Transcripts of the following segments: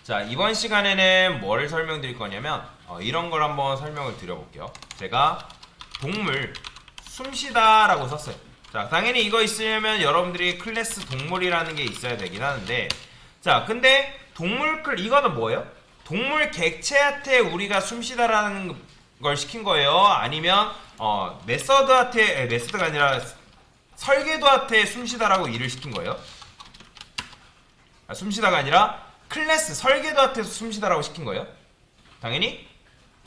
자, 이번 시간에는 뭐를 설명드릴 거냐면 이런 걸 한번 설명을 드려볼게요. 제가 동물 숨쉬다 라고 썼어요. 자, 당연히 이거 있으려면 여러분들이 클래스 동물이라는 게 있어야 되긴 하는데, 자, 근데 동물 이거는 뭐예요? 동물 객체한테 우리가 숨쉬다라는 걸 시킨 거예요? 아니면 메서드가 아니라 설계도한테 숨쉬다라고 일을 시킨 거예요? 숨쉬다가 아니라 클래스 설계도한테 숨쉬다라고 시킨 거예요? 당연히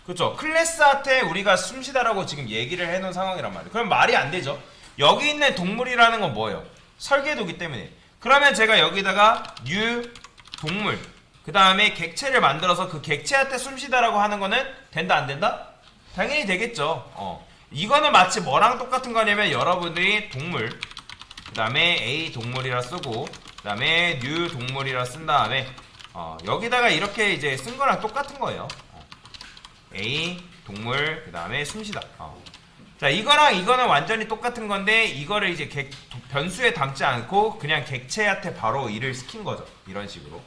그렇죠. 클래스한테 우리가 숨쉬다라고 지금 얘기를 해놓은 상황이란 말이에요. 그럼 말이 안 되죠. 여기 있는 동물이라는 건 뭐예요? 설계도기 때문에. 그러면 제가 여기다가 new 동물 그 다음에 객체를 만들어서 그 객체한테 숨쉬다라고 하는 거는 된다 안 된다? 당연히 되겠죠. 이거는 마치 뭐랑 똑같은 거냐면 여러분들이 동물 그 다음에 a 동물이라 쓰고 그 다음에 new 동물이라 쓴 다음에 여기다가 이렇게 이제 쓴 거랑 똑같은 거예요. a 동물 그 다음에 숨쉬다. 자, 이거랑 이거는 완전히 똑같은 건데 이거를 이제 변수에 담지 않고 그냥 객체한테 바로 일을 시킨 거죠. 이런 식으로.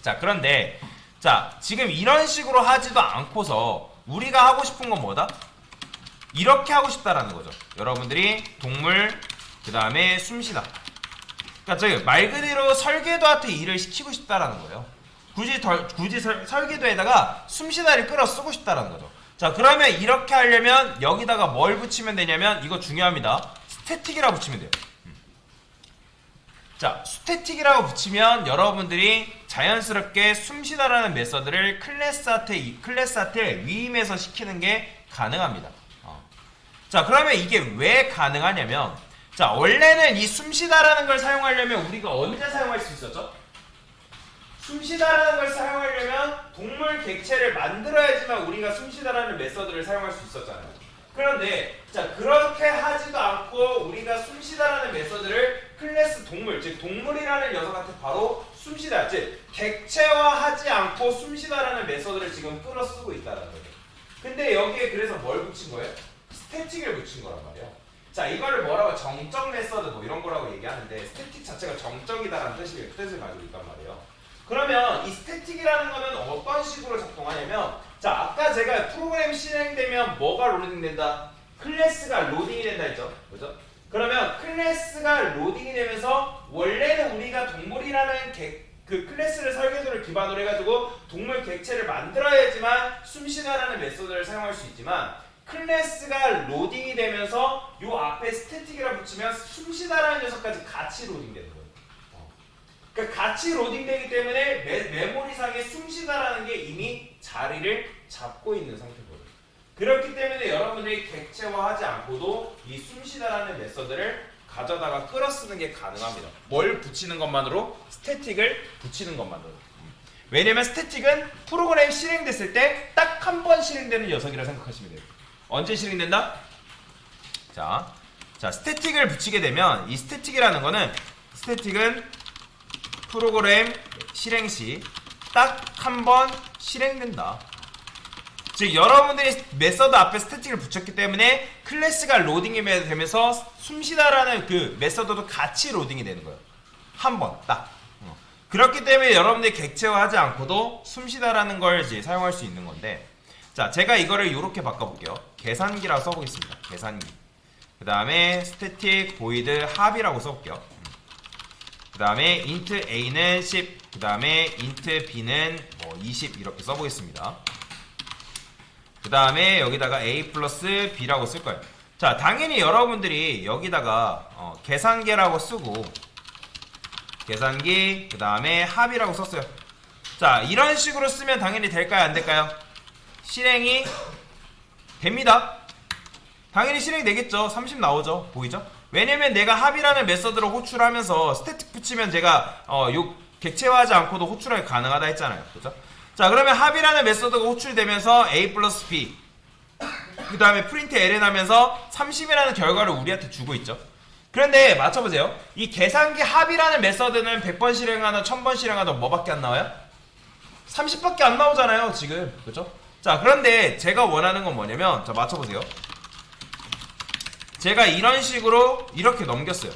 자, 그런데 자, 지금 이런 식으로 하지도 않고서 우리가 하고 싶은 건 뭐다? 이렇게 하고 싶다라는 거죠. 여러분들이 동물 그 다음에 숨쉬다. 그러니까 저기 말 그대로 설계도한테 일을 시키고 싶다라는 거예요. 굳이 설계도에다가 숨쉬다를 끌어 쓰고 싶다라는 거죠. 자, 그러면 이렇게 하려면 여기다가 뭘 붙이면 되냐면 이거 중요합니다. 스태틱이라고 붙이면 돼요. 자, 스태틱이라고 붙이면 여러분들이 자연스럽게 숨쉬다라는 메서드를 클래스한테 위임해서 시키는 게 가능합니다. 자, 그러면 이게 왜 가능하냐면, 자, 원래는 이 숨쉬다라는 걸 사용하려면 우리가 언제 사용할 수 있었죠? 숨쉬다라는 걸 사용하려면 동물 객체를 만들어야지만 우리가 숨쉬다라는 메서드를 사용할 수 있었잖아요. 그런데 자, 그렇게 하지도 않고 우리가 숨쉬다라는 메서드를 클래스 동물, 즉 동물이라는 녀석한테 바로 숨쉬다, 즉 객체화하지 않고 숨쉬다라는 메서드를 지금 끌어 쓰고 있다는 거죠. 근데 여기에 그래서 뭘 붙인 거예요? 스태틱을 붙인 거란 말이에요. 자, 이거를 뭐라고 정적 메서드 뭐 이런 거라고 얘기하는데 스태틱 자체가 정적이다라는 뜻을 가지고 있단 말이에요. 그러면 이 스태틱이라는 거는 어떤 식으로 작동하냐면, 자, 아까 제가 프로그램 실행되면 뭐가 로딩된다? 클래스가 로딩이 된다 했죠. 그죠? 그러면 클래스가 로딩이 되면서 원래는 우리가 동물이라는 그 클래스를 설계도를 기반으로 해가지고 동물 객체를 만들어야지만 숨쉬다라는 메소드를 사용할 수 있지만, 클래스가 로딩이 되면서 요 앞에 스태틱이라 붙이면 숨쉬다라는 녀석까지 같이 로딩되는 거예요. 그러니까 같이 로딩되기 때문에 메모리상에 숨쉬다라는 게 이미 자리를 잡고 있는 상태거든요. 그렇기 때문에 여러분들이 객체화하지 않고도 이 숨쉬다라는 메서드를 가져다가 끌어 쓰는 게 가능합니다. 뭘 붙이는 것만으로? 스태틱을 붙이는 것만으로. 왜냐면 스태틱은 프로그램 실행됐을 때 딱 한 번 실행되는 녀석이라 생각하시면 돼요. 언제 실행된다? 자, 스태틱을 붙이게 되면 이 스태틱이라는 거는, 스태틱은 프로그램 실행 시 딱 한 번 실행된다. 즉 여러분들이 메서드 앞에 스태틱을 붙였기 때문에 클래스가 로딩이 되면서 숨쉬다라는 그 메서드도 같이 로딩이 되는 거예요. 한 번 딱. 그렇기 때문에 여러분들이 객체화하지 않고도 숨쉬다라는 걸 이제 사용할 수 있는 건데, 자, 제가 이거를 이렇게 바꿔볼게요. 계산기라고 써보겠습니다. 계산기. 그 다음에 스태틱 보이드 합이라고 써볼게요. 그 다음에 int a는 10, 그 다음에 int b는 20 이렇게 써보겠습니다. 그 다음에 여기다가 a 플러스 b라고 쓸 거예요. 자, 당연히 여러분들이 여기다가 계산계라고 쓰고 계산기 그 다음에 합이라고 썼어요. 자, 이런 식으로 쓰면 당연히 될까요? 안 될까요? 실행이 됩니다. 당연히 실행이 되겠죠. 30 나오죠. 보이죠? 왜냐면 내가 합이라는 메서드로 호출하면서 스태틱 붙이면 제가 요 객체화하지 않고도 호출하기 가능하다 했잖아요. 그죠? 자, 그러면 합이라는 메서드가 호출되면서 a 플러스 b 그 다음에 프린트 ln 하면서 30이라는 결과를 우리한테 주고 있죠. 그런데 맞춰보세요. 이 계산기 합이라는 메서드는 100번 실행하든 1000번 실행하든 뭐밖에 안 나와요? 30밖에 안 나오잖아요 지금. 그죠? 자, 그런데 제가 원하는 건 뭐냐면, 자, 맞춰보세요. 제가 이런 식으로 이렇게 넘겼어요.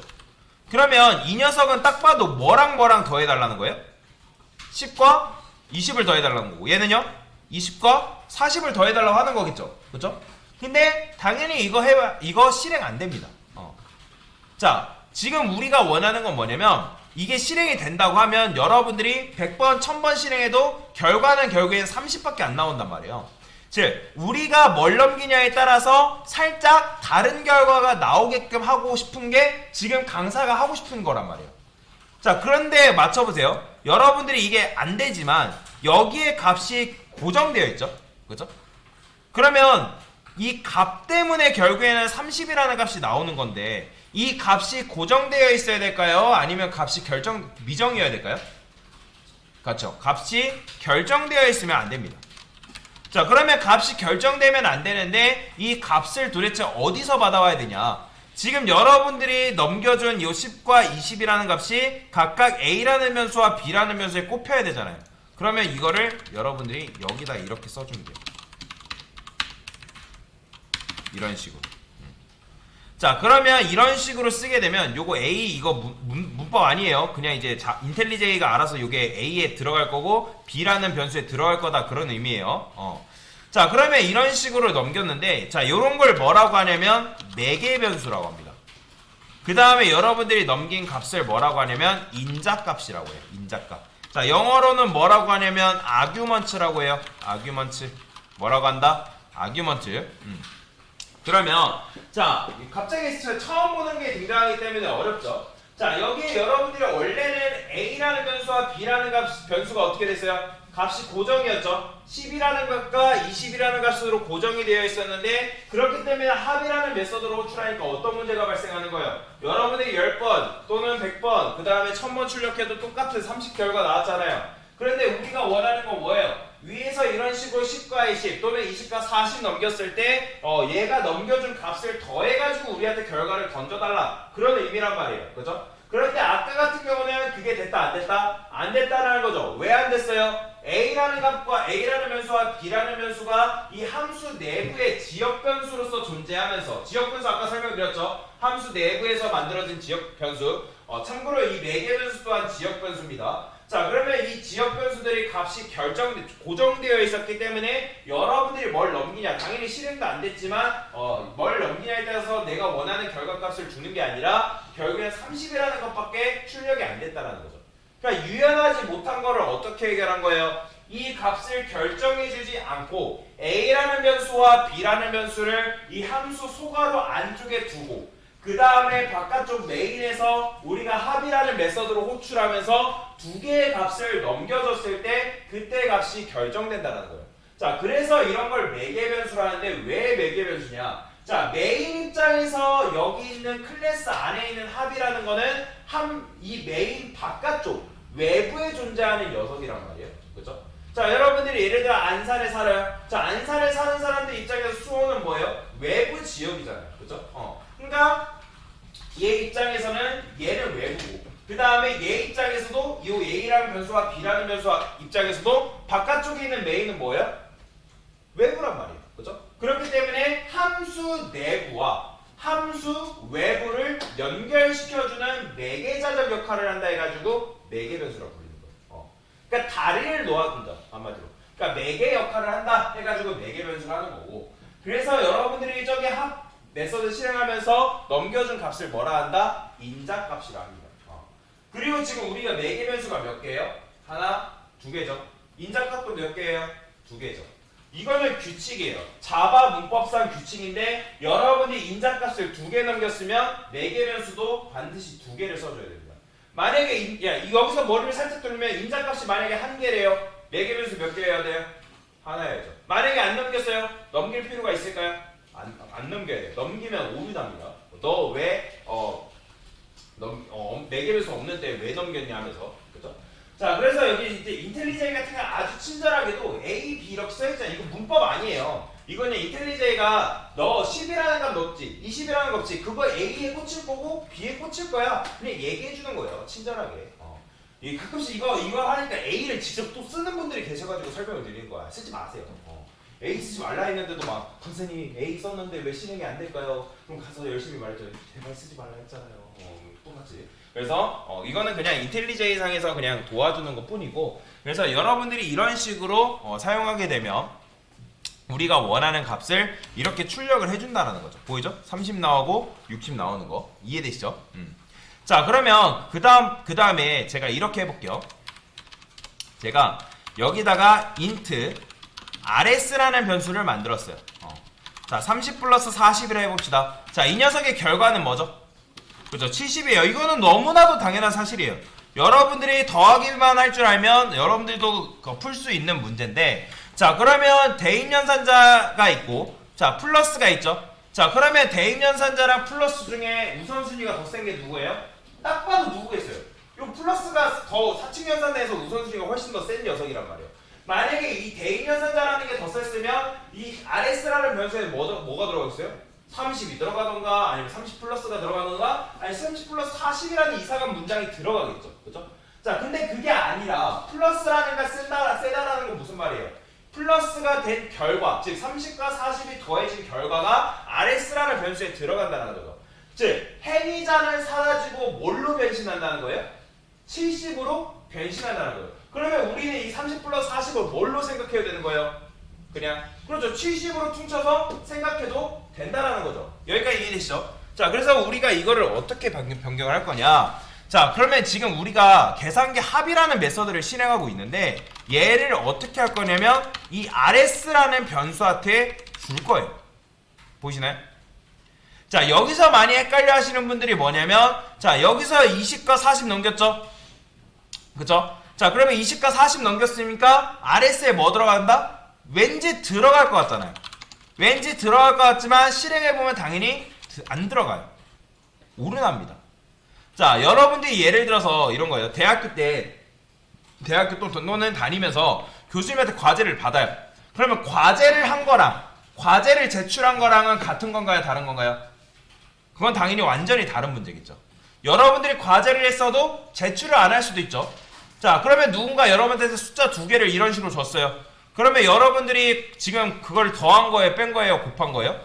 그러면 이 녀석은 딱 봐도 뭐랑 뭐랑 더해달라는 거예요? 10과 20을 더해달라는 거고 얘는요 20과 40을 더해달라고 하는 거겠죠. 그죠? 근데 당연히 이거 실행 안 됩니다. 자, 지금 우리가 원하는 건 뭐냐면 이게 실행이 된다고 하면 여러분들이 100번, 1000번 실행해도 결과는 결국엔 30밖에 안 나온단 말이에요. 즉, 우리가 뭘 넘기냐에 따라서 살짝 다른 결과가 나오게끔 하고 싶은 게 지금 강사가 하고 싶은 거란 말이에요. 자, 그런데 맞춰보세요. 여러분들이 이게 안 되지만 여기에 값이 고정되어 있죠. 그죠? 그러면 이 값 때문에 결국에는 30이라는 값이 나오는 건데 이 값이 고정되어 있어야 될까요? 아니면 값이 미정이어야 될까요? 그렇죠. 값이 결정되어 있으면 안 됩니다. 자, 그러면 값이 결정되면 안 되는데 이 값을 도대체 어디서 받아와야 되냐? 지금 여러분들이 넘겨준 이 10과 20이라는 값이 각각 A라는 변수와 B라는 변수에 꼽혀야 되잖아요. 그러면 이거를 여러분들이 여기다 이렇게 써주면 돼요. 이런 식으로. 자, 그러면 이런 식으로 쓰게 되면 요거 A 이거 문법 아니에요. 그냥 이제 인텔리제이가 알아서 요게 A에 들어갈 거고 B라는 변수에 들어갈 거다 그런 의미예요. 자, 그러면 이런 식으로 넘겼는데 자, 요런 걸 뭐라고 하냐면 매개 변수라고 합니다. 그 다음에 여러분들이 넘긴 값을 뭐라고 하냐면 인자값이라고 해요. 인자값. 자, 영어로는 뭐라고 하냐면 아규먼트라고 해요. 아규먼트. 뭐라고 한다? 아규먼트. 그러면 자, 갑자기 처음 보는 게 등장하기 때문에 어렵죠. 자, 여기에 여러분들이 원래는 A라는 변수와 B라는 변수가 어떻게 됐어요? 값이 고정이었죠. 10이라는 값과 20이라는 값으로 고정이 되어 있었는데 그렇기 때문에 합이라는 메서드로 호출하니까 어떤 문제가 발생하는 거예요? 여러분들이 10번 또는 100번 그 다음에 1000번 출력해도 똑같은 30 결과 나왔잖아요. 그런데 우리가 원하는 건 뭐예요? 위에서 이런 식으로 10과 20 또는 20과 40 넘겼을 때 얘가 넘겨준 값을 더해가지고 우리한테 결과를 던져달라 그런 의미란 말이에요. 그죠? 그런데 아까 같은 경우는 그게 됐다 안 됐다? 안 됐다라는 거죠. 왜 안 됐어요? A라는 값과 A라는 변수와 B라는 변수가 이 함수 내부의 지역 변수로서 존재하면서 지역 변수 아까 설명드렸죠? 함수 내부에서 만들어진 지역 변수 참고로 이 매개 변수 또한 지역 변수입니다. 자, 그러면 이 지역 변수들이 값이 고정되어 있었기 때문에 여러분들이 뭘 넘기냐 당연히 실행도 안 됐지만 뭘 넘기냐에 따라서 내가 원하는 결과값을 주는 게 아니라 결국엔 30이라는 것밖에 출력이 안 됐다는 거죠. 그러니까 유연하지 못한 거를 어떻게 해결한 거예요? 이 값을 결정해주지 않고 A라는 변수와 B라는 변수를 이 함수 소괄호 안쪽에 두고 그 다음에 바깥쪽 메인에서 우리가 합이라는 메서드로 호출하면서 두 개의 값을 넘겨줬을 때 그때 값이 결정된다는 거예요. 자, 그래서 이런 걸 매개 변수라 하는데 왜 매개 변수냐? 자, 메인 입장에서 여기 있는 클래스 안에 있는 합이라는 거는 이 메인 바깥쪽 외부에 존재하는 녀석이란 말이에요. 그죠? 자, 여러분들이 예를 들어 안산에 살아요. 자, 안산에 사는 사람들 입장에서 수원은 뭐예요? 외부 지역이잖아요. 그죠? 그러니까 얘 입장에서는 얘는 외부고 그 다음에 얘 입장에서도 이 A라는 변수와 B라는 변수와 입장에서도 바깥쪽에 있는 메인은 뭐예요? 외부란 말이에요. 그죠? 그렇기 때문에 함수 내부와 함수 외부를 연결시켜주는 매개자적 역할을 한다 해가지고 매개 변수라고 불리는 거예요. 그러니까 다리를 놓아준다 한마디로. 그러니까 매개 역할을 한다 해가지고 매개 변수를 하는 거고. 그래서 여러분들이 저기 합 메서드 실행하면서 넘겨준 값을 뭐라 한다? 인자값이라 합니다. 그리고 지금 우리가 매개 변수가 몇 개예요? 하나, 두 개죠. 인자값도 몇 개예요? 두 개죠. 이거는 규칙이에요. 자바 문법상 규칙인데 여러분이 인자값을 두 개 넘겼으면 매개 변수도 반드시 두 개를 써줘야 됩니다. 만약에 여기서 머리를 살짝 돌리면 인자값이 만약에 한 개래요. 매개 변수 몇 개여야 돼요? 하나여야죠. 만약에 안 넘겼어요? 넘길 필요가 있을까요? 안 넘겨야 돼요. 넘기면 오류납니다. 너 왜 매개 변수 없는데 왜 넘겼냐 하면서. 그죠? 자, 그래서 여기 이제 인텔리제이 같은 거 아주 친절하게도 A, B 이렇게 써있잖아요. 이거 문법 아니에요. 이거는 인텔리제이가 너 10이라는 값 넣었지, 20이라는 거 없지. 그거 A에 꽂힐 거고 B에 꽂힐 거야. 그냥 얘기해 주는 거예요. 친절하게. 가끔씩 이거 하니까 A를 직접 또 쓰는 분들이 계셔가지고 설명을 드리는 거야. 쓰지 마세요. A 쓰지 말라 했는데도 막 선생님 A 썼는데 왜 실행이 안 될까요? 그럼 가서 열심히 말했죠. 제발 쓰지 말라 했잖아요. 또 똑같지. 그래서 이거는 그냥 인텔리제이 상에서 그냥 도와주는 것 뿐이고, 그래서 여러분들이 이런 식으로 사용하게 되면 우리가 원하는 값을 이렇게 출력을 해준다는 거죠. 보이죠? 30 나오고 60 나오는 거 이해되시죠? 자, 그러면 그 다음에 제가 이렇게 해볼게요. 제가 여기다가 int rs라는 변수를 만들었어요. 자, 30 플러스 40이라 해봅시다. 자, 이 녀석의 결과는 뭐죠? 그죠? 70이에요. 이거는 너무나도 당연한 사실이에요. 여러분들이 더하기만 할 줄 알면 여러분들도 풀 수 있는 문제인데, 자, 그러면 대입연산자가 있고, 자, 플러스가 있죠. 자, 그러면 대입연산자랑 플러스 중에 우선순위가 더 센 게 누구예요? 딱 봐도 누구겠어요? 요 플러스가 더 사칙연산에서 우선순위가 훨씬 더 센 녀석이란 말이에요. 만약에 이 대입연산자라는 게 더 셌으면 이 RS라는 변수에 뭐가 들어가 있어요? 30이 들어가던가 아니면 30 플러스가 들어가던가 아니 30 플러스 40이라는 이상한 문장이 들어가겠죠. 그죠? 자, 근데 그게 아니라 플러스라는 게 세다라는 건 무슨 말이에요? 플러스가 된 결과, 즉 30과 40이 더해진 결과가 RS라는 변수에 들어간다는 거죠. 즉 행위자는 사라지고 뭘로 변신한다는 거예요? 70으로 변신한다는 거예요. 그러면 우리는 이 30 플러스 40을 뭘로 생각해야 되는 거예요? 그냥 그렇죠. 70으로 퉁쳐서 생각해도 된다라는 거죠. 여기까지 이해되시죠? 자, 그래서 우리가 이거를 어떻게 변경을 할 거냐? 자, 그러면 지금 우리가 계산기 합이라는 메서드를 실행하고 있는데 얘를 어떻게 할 거냐면 이 rs라는 변수한테 줄 거예요. 보이시나요? 자, 여기서 많이 헷갈려 하시는 분들이 뭐냐면, 자, 여기서 20과 40 넘겼죠? 그쵸? 자, 그러면 20과 40 넘겼으니까 RS에 뭐 들어간다? 왠지 들어갈 것 같잖아요. 왠지 들어갈 것 같지만 실행해보면 당연히 안 들어가요. 오른합니다. 자, 여러분들이 예를 들어서 이런 거예요. 대학교 또는 다니면서 교수님한테 과제를 받아요. 그러면 과제를 한 거랑 과제를 제출한 거랑은 같은 건가요? 다른 건가요? 그건 당연히 완전히 다른 문제겠죠. 여러분들이 과제를 했어도 제출을 안 할 수도 있죠. 자, 그러면 누군가 여러분한테 숫자 2개를 이런 식으로 줬어요. 그러면 여러분들이 지금 그걸 더한 거예요? 뺀 거예요? 곱한 거예요?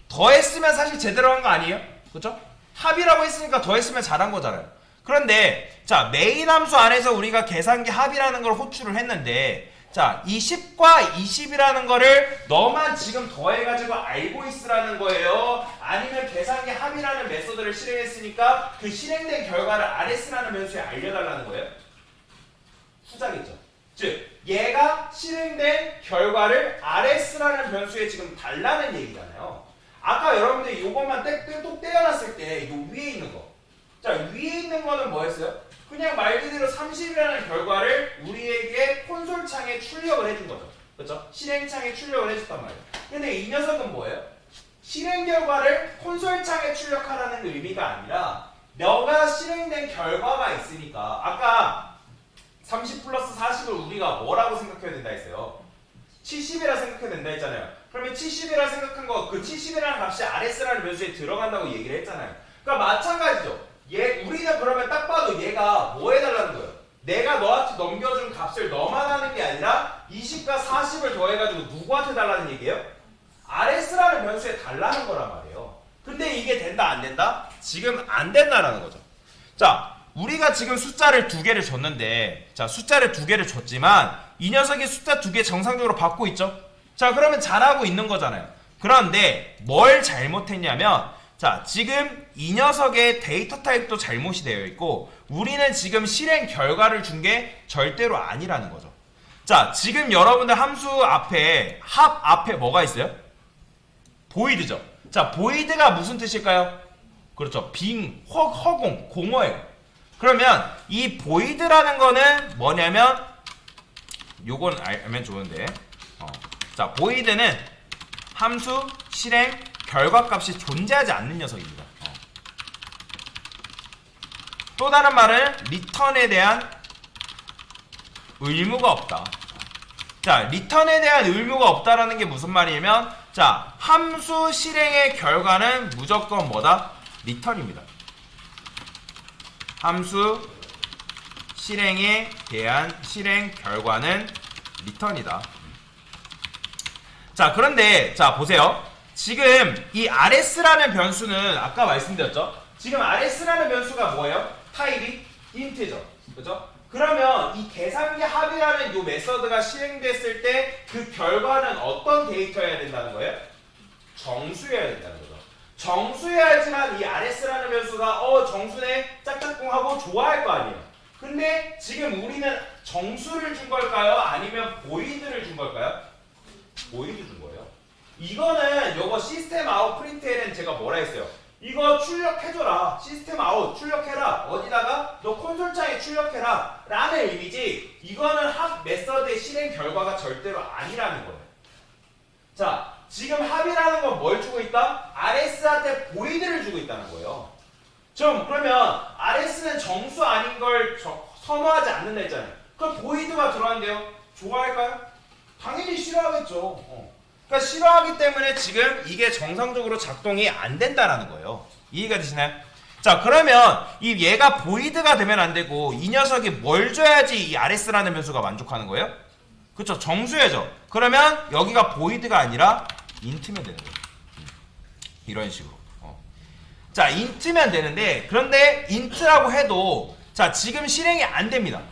더했으면 사실 제대로 한 거 아니에요? 그쵸? 합이라고 했으니까 더했으면 잘한 거잖아요. 그런데 자, 메인 함수 안에서 우리가 계산기 합이라는 걸 호출을 했는데, 자, 이 10과 20이라는 거를 너만 지금 더해가지고 알고 있으라는 거예요? 아니면 계산기 합이라는 메소드를 실행했으니까 그 실행된 결과를 RS라는 변수에 알려달라는 거예요? 후자겠죠. 즉, 얘가 실행된 결과를 RS라는 변수에 지금 달라는 얘기잖아요. 아까 여러분들이 요것만 또 떼어놨을 때 요 위에 있는 거, 자, 위에 있는 거는 뭐였어요? 그냥 말 그대로 30이라는 결과를 우리에게 콘솔창에 출력을 해준 거죠. 그렇죠? 실행창에 출력을 해줬단 말이에요. 근데 이 녀석은 뭐예요? 실행 결과를 콘솔창에 출력하라는 의미가 아니라 너가 실행된 결과가 있으니까, 아까 30 플러스 40을 우리가 뭐라고 생각해야 된다 했어요? 70이라 생각해야 된다 했잖아요. 그러면 70이라 생각한 거, 그 70이라는 값이 RS라는 변수에 들어간다고 얘기를 했잖아요. 그러니까 마찬가지죠. 우리는 그러면 딱 봐도 얘가 뭐 해달라는 거예요? 내가 너한테 넘겨준 값을 너만 하는 게 아니라 20과 40을 더해가지고 누구한테 달라는 얘기예요? RS라는 변수에 달라는 거란 말이에요. 근데 이게 된다 안 된다? 지금 안 된다라는 거죠. 자, 우리가 지금 숫자를 2개를 줬는데, 자, 숫자를 2개를 줬지만 이 녀석이 숫자 2개 정상적으로 받고 있죠? 자, 그러면 잘하고 있는 거잖아요. 그런데 뭘 잘못했냐면, 자, 지금 이 녀석의 데이터 타입도 잘못이 되어 있고 우리는 지금 실행 결과를 준 게 절대로 아니라는 거죠. 자, 지금 여러분들 함수 앞에 합 앞에 뭐가 있어요? 보이드죠. 자, 보이드가 무슨 뜻일까요? 그렇죠. 빙, 허공, 공허예요. 그러면 이 보이드라는 거는 뭐냐면, 요건 알면 좋은데, 자, 보이드는 함수 실행 결과값이 존재하지 않는 녀석입니다. 또 다른 말은 리턴에 대한 의무가 없다. 자, 리턴에 대한 의무가 없다라는 게 무슨 말이냐면, 자, 함수 실행의 결과는 무조건 뭐다? 리턴입니다. 함수 실행에 대한 실행 결과는 리턴이다. 자, 그런데 자, 보세요. 지금 이 RS라는 변수는 아까 말씀드렸죠? 지금 RS라는 변수가 뭐예요? 타입이 int죠. 그죠? 그러면 이 계산기 합이라는 요 메서드가 실행됐을 때 그 결과는 어떤 데이터여야 된다는 거예요? 정수여야 된다는 거죠. 정수여야지만 이 RS라는 변수가 정수네 짝짝꿍 하고 좋아할 거 아니에요. 근데 지금 우리는 정수를 준 걸까요? 아니면 보이드를 준 걸까요? 보이드 준 거예요. 이거는 요거 시스템 아웃 프린트에는 제가 뭐라 했어요? 이거 출력해줘라. 시스템 아웃 출력해라. 어디다가? 너 콘솔창에 출력해라. 라는 의미지 이거는 합 메서드의 실행 결과가 절대로 아니라는 거예요. 자, 지금 합이라는 건 뭘 주고 있다? RS한테 보이드를 주고 있다는 거예요. 그러면 RS는 정수 아닌 걸 선호하지 않는다 했잖아요. 그럼 보이드가 들어왔는데요. 좋아할까요? 당연히 싫어하겠죠. 그러니까 싫어하기 때문에 지금 이게 정상적으로 작동이 안 된다라는 거예요. 이해가 되시나요? 자, 그러면 이 얘가 보이드가 되면 안 되고 이 녀석이 뭘 줘야지 이 RS라는 변수가 만족하는 거예요? 그쵸? 정수야죠. 그러면 여기가 보이드가 아니라 인트면 되는 거예요. 이런 식으로. 자, 인트면 되는데 그런데 인트라고 해도 자, 지금 실행이 안 됩니다.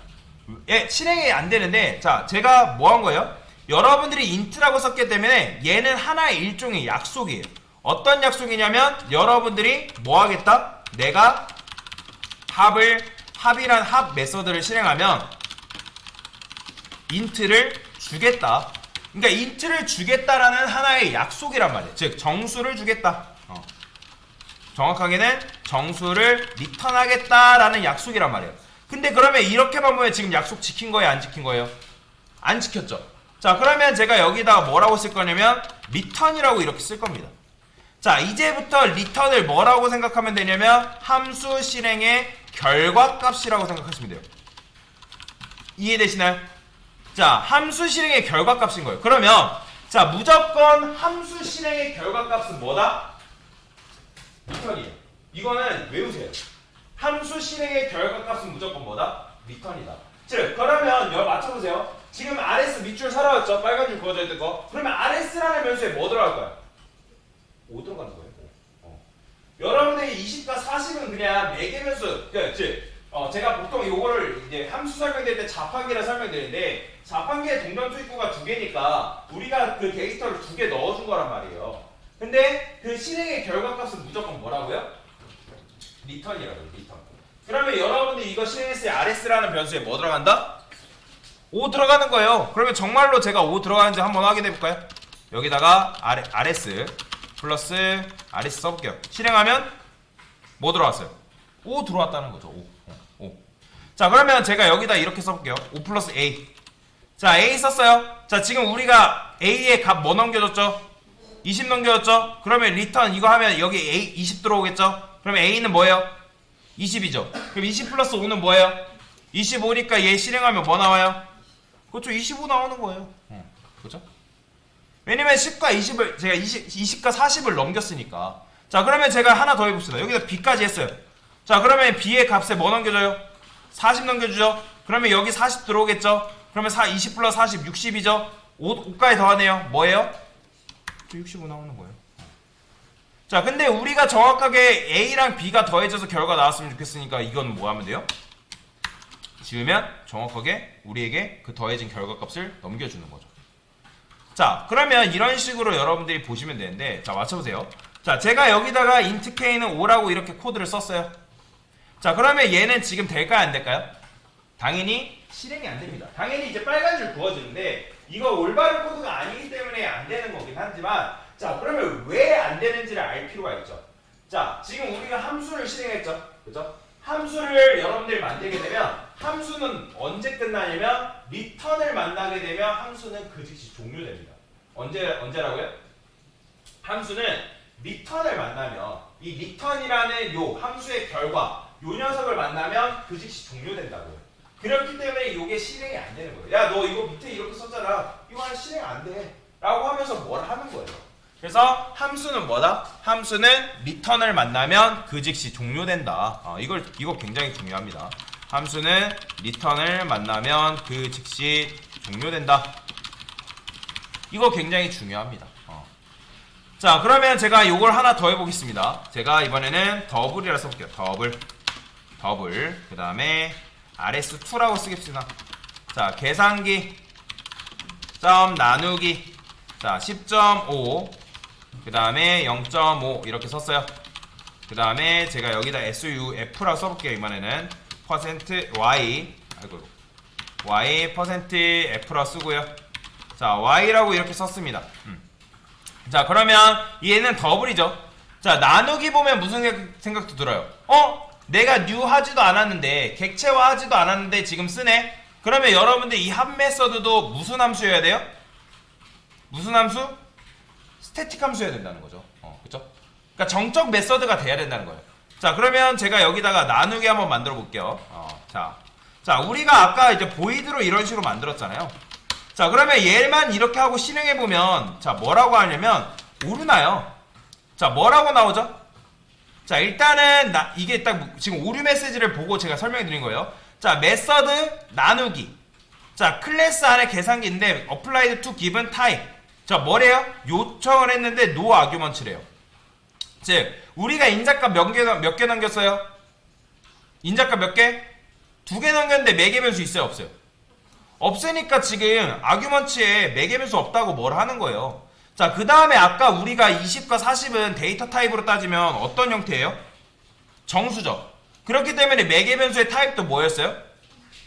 예, 실행이 안 되는데 자, 제가 뭐 한 거예요? 여러분들이 인트라고 썼기 때문에 얘는 하나의 일종의 약속이에요. 어떤 약속이냐면 여러분들이 뭐 하겠다? 내가 합이란 합 메서드를 실행하면 인트를 주겠다. 그러니까 인트를 주겠다라는 하나의 약속이란 말이에요. 즉 정수를 주겠다. 정확하게는 정수를 리턴하겠다라는 약속이란 말이에요. 근데 그러면 이렇게만 보면 지금 약속 지킨 거예요? 안 지킨 거예요? 안 지켰죠. 자, 그러면 제가 여기다가 뭐라고 쓸 거냐면 리턴이라고 이렇게 쓸 겁니다. 자, 이제부터 리턴을 뭐라고 생각하면 되냐면 함수 실행의 결과값이라고 생각하시면 돼요. 이해되시나요? 자, 함수 실행의 결과값인 거예요. 그러면 자, 무조건 함수 실행의 결과값은 뭐다? 리턴이에요. 이거는 외우세요. 함수 실행의 결과값은 무조건 뭐다? 리턴이다. 즉, 그러면 맞춰보세요. 지금 RS 밑줄 살아왔죠? 빨간 줄 그어져 있던 거. 그러면 RS라는 변수에 뭐 들어갈까요? 5 들어가는 거예요. 여러분들이 20과 40은 그냥 매개변수. 즉, 제가 보통 요거를 이제 함수 설명될 때 자판기라 설명드리는데 자판기에 동전 투입구가 2개니까 우리가 그 데이터를 2개 넣어준 거란 말이에요. 근데 그 실행의 결과값은 무조건 뭐라고요? 리턴이라고요. 리턴. 그러면 여러분들이 이거 실행했을 때 RS라는 변수에 뭐 들어간다? 5 들어가는 거예요. 그러면 정말로 제가 5 들어가는지 한번 확인해 볼까요? 여기다가 RS 플러스 RS 써볼게요. 실행하면 뭐 들어왔어요? 5 들어왔다는 거죠. 5. 자, 그러면 제가 여기다 이렇게 써볼게요. 5 플러스 A. 자, A 썼어요. 자, 지금 우리가 A의 값 뭐 넘겨줬죠? 20 넘겨줬죠? 그러면 리턴 이거 하면 여기 A 20 들어오겠죠? 그러면 A는 뭐예요? 20이죠. 그럼 20 플러스 5는 뭐예요? 25니까 얘 실행하면 뭐 나와요? 그렇죠. 25 나오는 거예요. 그죠? 왜냐면 10과 20을 제가 20과 40을 넘겼으니까. 자, 그러면 제가 하나 더 해봅시다. 여기다 B까지 했어요. 자, 그러면 B의 값에 뭐 넘겨줘요? 40 넘겨주죠? 그러면 여기 40 들어오겠죠? 그러면 20 플러스 40, 60이죠? 5까지 더하네요. 뭐예요? 65 나오는 거예요. 자, 근데 우리가 정확하게 A랑 B가 더해져서 결과 나왔으면 좋겠으니까 이건 뭐 하면 돼요? 지으면 정확하게 우리에게 그 더해진 결과값을 넘겨주는 거죠. 자, 그러면 이런 식으로 여러분들이 보시면 되는데 자, 맞춰보세요. 자, 제가 여기다가 int k는 5라고 이렇게 코드를 썼어요. 자, 그러면 얘는 지금 될까요? 안 될까요? 당연히 실행이 안 됩니다. 당연히 이제 빨간 줄 그어지는데 이거 올바른 코드가 아니기 때문에 안 되는 거긴 하지만 자, 그러면 왜 안 되는지를 알 필요가 있죠. 자, 지금 우리가 함수를 실행했죠. 그죠? 함수를 여러분들이 만들게 되면 함수는 언제 끝나냐면 리턴을 만나게 되면 함수는 그 즉시 종료됩니다. 언제라고요? 함수는 리턴을 만나면 이 리턴이라는 요 함수의 결과 요 녀석을 만나면 그 즉시 종료된다고요. 그렇기 때문에 이게 실행이 안 되는 거예요. 야, 너 이거 밑에 이렇게 썼잖아. 이거 실행 안 돼. 라고 하면서 뭘 하는 거예요. 그래서 함수는 뭐다? 함수는 리턴을 만나면 그 즉시 종료된다. 이거 굉장히 중요합니다. 함수는 리턴을 만나면 그 즉시 종료된다. 이거 굉장히 중요합니다. 자, 그러면 제가 요걸 하나 더 해보겠습니다. 제가 이번에는 더블이라 써볼게요. 더블. 그 다음에 rs2라고 쓰겠습니다. 자, 계산기 점 나누기 자 10.5 그 다음에 0.5 이렇게 썼어요. 그 다음에 제가 여기다 SUF라고 써볼게요. 이번에는 %y y %f라고 쓰고요. 자, y라고 이렇게 썼습니다. 자, 그러면 얘는 더블이죠. 자, 나누기 보면 무슨 생각도 들어요? 내가 new 하지도 않았는데, 객체화 하지도 않았는데 지금 쓰네? 그러면 여러분들 이 합 메서드도 무슨 함수여야 돼요? 무슨 함수? 스태틱 함수여야 된다는 거죠. 그쵸? 그러니까 정적 메서드가 돼야 된다는 거예요. 자, 그러면 제가 여기다가 나누기 한번 만들어 볼게요. 자, 우리가 아까 이제 보이드로 이런 식으로 만들었잖아요. 자, 그러면 얘만 이렇게 하고 실행해보면, 자, 뭐라고 하냐면, 오류나요. 자, 뭐라고 나오죠? 자, 일단은, 이게 딱 지금 오류 메시지를 보고 제가 설명해 드린 거예요. 자, 메서드 나누기. 자, 클래스 안에 계산기인데, applied to given type. 자, 뭐래요? 요청을 했는데, no arguments래요. 즉, 우리가 인자값 몇 개 넘겼어요? 인자값 몇 개? 2개 넘겼는데 매개 변수 있어요? 없어요? 없으니까 지금 아규먼트에 매개 변수 없다고 뭘 하는 거예요. 자, 그 다음에 아까 우리가 20과 40은 데이터 타입으로 따지면 어떤 형태예요? 정수죠. 그렇기 때문에 매개 변수의 타입도 뭐였어요?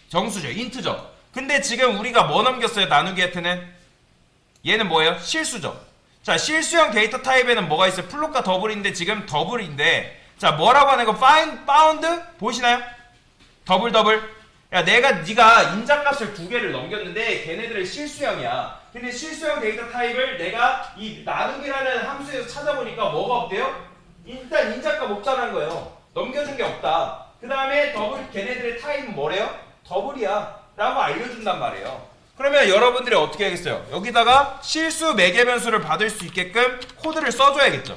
정수죠. 인트죠. 근데 지금 우리가 뭐 넘겼어요? 나누기 하트는? 얘는 뭐예요? 실수죠. 자, 실수형 데이터 타입에는 뭐가 있어요? 플롯과 더블인데 지금 더블인데, 자, 뭐라고 하는 거? 파운드 보이시나요? 더블. 야, 네가 인자값을 2개를 넘겼는데 걔네들은 실수형이야. 근데 실수형 데이터 타입을 내가 이 나누기라는 함수에서 찾아보니까 뭐가 없대요? 일단 인자값 없다는 거예요. 넘겨준 게 없다. 그 다음에 더블, 걔네들의 타입은 뭐래요? 더블이야 라고 알려준단 말이에요. 그러면 여러분들이 어떻게 하겠어요? 여기다가 실수 매개 변수를 받을 수 있게끔 코드를 써줘야겠죠.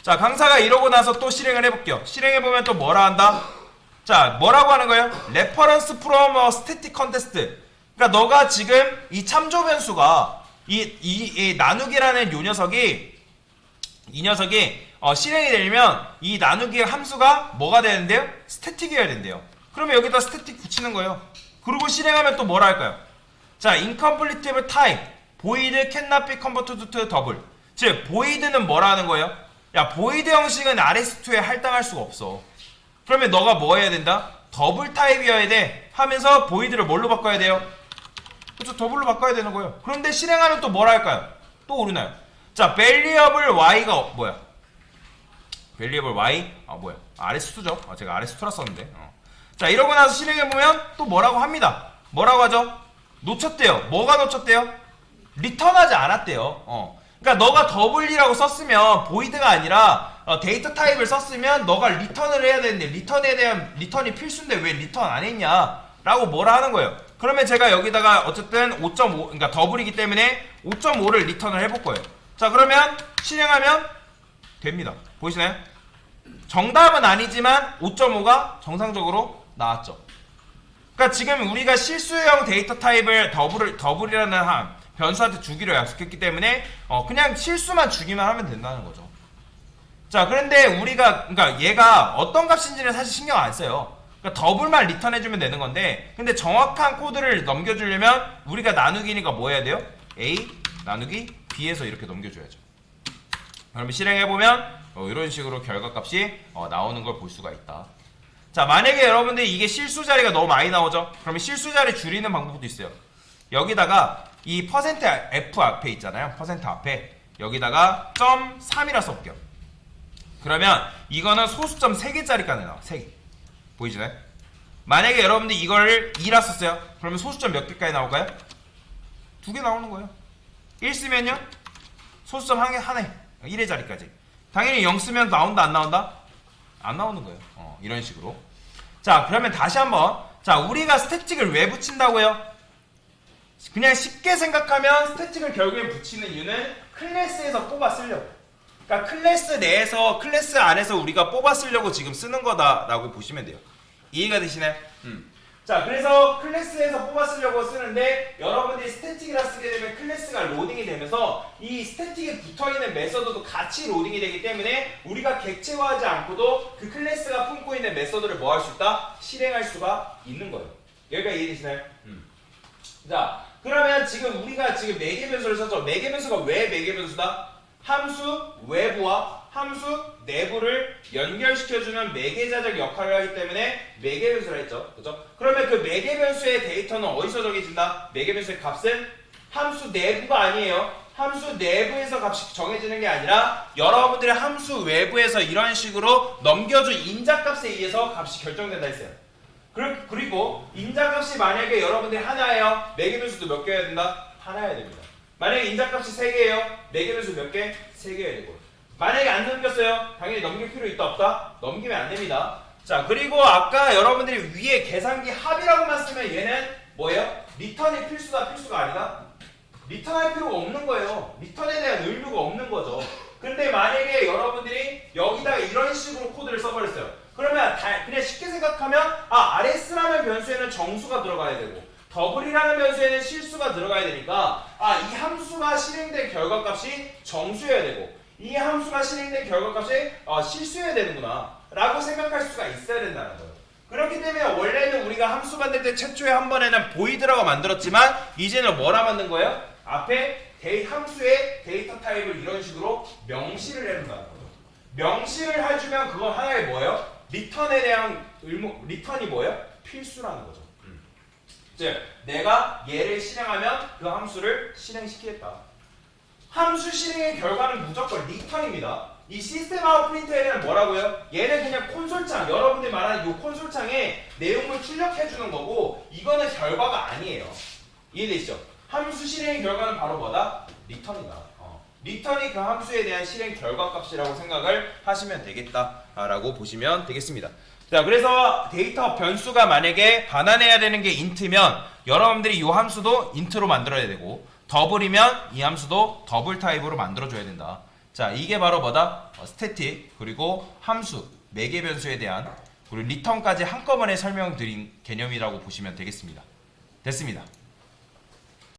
자, 강사가 이러고 나서 또 실행을 해볼게요. 실행해보면 또 뭐라 한다? 자, 뭐라고 하는 거예요? Reference from a static context. 그러니까 너가 지금 이 참조 변수가 이 나누기라는 이 녀석이 실행이 되려면 이 나누기 함수가 뭐가 되는데요? 스태틱이어야 된대요. 그러면 여기다 스태틱 붙이는 거예요. 그리고 실행하면 또 뭐라 할까요? 자, incompletable type void cannot be converted to double. 즉, void는 뭐라 하는 거예요? 야, void 형식은 rs2에 할당할 수가 없어. 그러면 너가 뭐 해야 된다? 더블 타입이어야 돼 하면서 void를 뭘로 바꿔야 돼요? 그렇죠, 더블로 바꿔야 되는 거예요. 그런데 실행하면 또 뭐라 할까요? 또 오르나요? 자, variable y가 뭐야? variable y? 뭐야? rs2죠? 제가 rs2라 썼는데. 자, 이러고 나서 실행해보면 또 뭐라고 합니다. 뭐라고 하죠? 놓쳤대요. 뭐가 놓쳤대요? 리턴하지 않았대요. 그러니까 너가 더블이라고 썼으면 void가 아니라 데이터 타입을 썼으면 너가 리턴을 해야 되는데 리턴에 대한 리턴이 필수인데 왜 리턴 안 했냐 라고 뭐라 하는 거예요. 그러면 제가 여기다가 어쨌든 5.5 그러니까 더블이기 때문에 5.5를 리턴을 해볼 거예요. 자, 그러면 실행하면 됩니다. 보이시나요? 정답은 아니지만 5.5가 정상적으로 나왔죠. 그러니까 지금 우리가 실수형 데이터 타입을 더블이라는 변수한테 주기로 약속했기 때문에 그냥 실수만 주기만 하면 된다는 거죠. 자, 그런데 우리가 그러니까 얘가 어떤 값인지는 사실 신경 안 써요. 그러니까 더블만 리턴해주면 되는 건데, 근데 정확한 코드를 넘겨주려면 우리가 나누기니까 뭐 해야 돼요? A 나누기 B에서 이렇게 넘겨줘야죠. 그러면 실행해보면 이런 식으로 결과값이 나오는 걸 볼 수가 있다. 자, 만약에 여러분들이 이게 실수 자리가 너무 많이 나오죠? 그러면 실수 자리 줄이는 방법도 있어요. 여기다가 이 %f 앞에 있잖아요. % 앞에 여기다가 0.3이라 써볼게요. 그러면 이거는 소수점 3개짜리까지 나와. 3개. 보이시나요? 만약에 여러분들 이걸 2라 썼어요. 그러면 소수점 몇 개까지 나올까요? 2개 나오는 거예요. 1 쓰면요? 소수점 하나에 1의 자리까지. 당연히 0 쓰면 나온다 안 나온다? 안 나오는 거예요. 이런 식으로. 자, 그러면 다시 한번. 자, 우리가 스태틱을 왜 붙인다고요? 그냥 쉽게 생각하면 스태틱을 결국엔 붙이는 이유는 클래스에서 뽑아 쓰려고. 그러니까 클래스 내에서 클래스 안에서 우리가 뽑아 쓰려고 지금 쓰는 거다라고 보시면 돼요. 이해가 되시나요? 자, 그래서 클래스에서 뽑아 쓰려고 쓰는데 여러분들이 스태틱이라 쓰게 되면 클래스가 로딩이 되면서 이 스태틱에 붙어있는 메서드도 같이 로딩이 되기 때문에 우리가 객체화하지 않고도 그 클래스가 품고 있는 메서드를 뭐 할 수 있다? 실행할 수가 있는 거예요. 여기까지 이해되시나요? 자, 그러면 지금 우리가 지금 매개 변수를 썼죠. 매개 변수가 왜 매개 변수다? 함수 외부와 함수 내부를 연결시켜주는 매개자적 역할을 하기 때문에 매개 변수라 했죠. 그죠? 그러면 그 매개 변수의 데이터는 어디서 정해진다? 매개 변수의 값은 함수 내부가 아니에요. 함수 내부에서 값이 정해지는 게 아니라 여러분들의 함수 외부에서 이런 식으로 넘겨준 인자값에 의해서 값이 결정된다 했어요. 그리고 인자값이 만약에 여러분들이 하나예요. 매개 변수도 몇 개여야 된다? 하나여야 됩니다. 만약에 인자값이 3개예요. 매개 변수 몇 개? 3개여야 되고. 만약에 안 넘겼어요. 당연히 넘길 필요 있다 없다? 넘기면 안 됩니다. 자, 그리고 아까 여러분들이 위에 계산기 합이라고만 쓰면 얘는 뭐예요? 리턴이 필수다 필수가 아니다? 리턴할 필요가 없는 거예요. 리턴에 대한 의무가 없는 거죠. 근데 만약에 여러분들이 여기다가 이런 식으로 코드를 써버렸어요. 그러면 그냥 쉽게 생각하면 RS라는 변수에는 정수가 들어가야 되고 더블이라는 변수에는 실수가 들어가야 되니까 이 함수가 실행된 결과값이 정수여야 되고 이 함수가 실행된 결과값이 실수여야 되는구나 라고 생각할 수가 있어야 된다는 거예요. 그렇기 때문에 원래는 우리가 함수 만들 때 최초에 한 번에는 보이드라고 만들었지만 이제는 뭐라 만든 거예요? 앞에 함수의 데이터 타입을 이런 식으로 명시를 해준다는 거예요. 명시를 해주면 그건 하나의 뭐예요? 리턴에 대한 리턴이 뭐예요? 필수라는 거죠. 즉 내가 얘를 실행하면 그 함수를 실행시키겠다. 함수 실행의 결과는 무조건 리턴입니다. 이 시스템 아웃 프린트에는 뭐라고요? 얘는 그냥 콘솔창, 여러분들이 말하는 이 콘솔창에 내용을 출력해주는 거고 이거는 결과가 아니에요. 이해되시죠? 함수 실행의 결과는 바로 뭐다? 리턴이다. 리턴이 그 함수에 대한 실행 결과값이라고 생각을 하시면 되겠다라고 보시면 되겠습니다. 자, 그래서 데이터 변수가 만약에 반환해야 되는 게 인트면 여러분들이 이 함수도 인트로 만들어야 되고 더블이면 이 함수도 더블 타입으로 만들어줘야 된다. 자, 이게 바로 뭐다? 스태틱 그리고 함수, 매개 변수에 대한 그리고 리턴까지 한꺼번에 설명드린 개념이라고 보시면 되겠습니다. 됐습니다.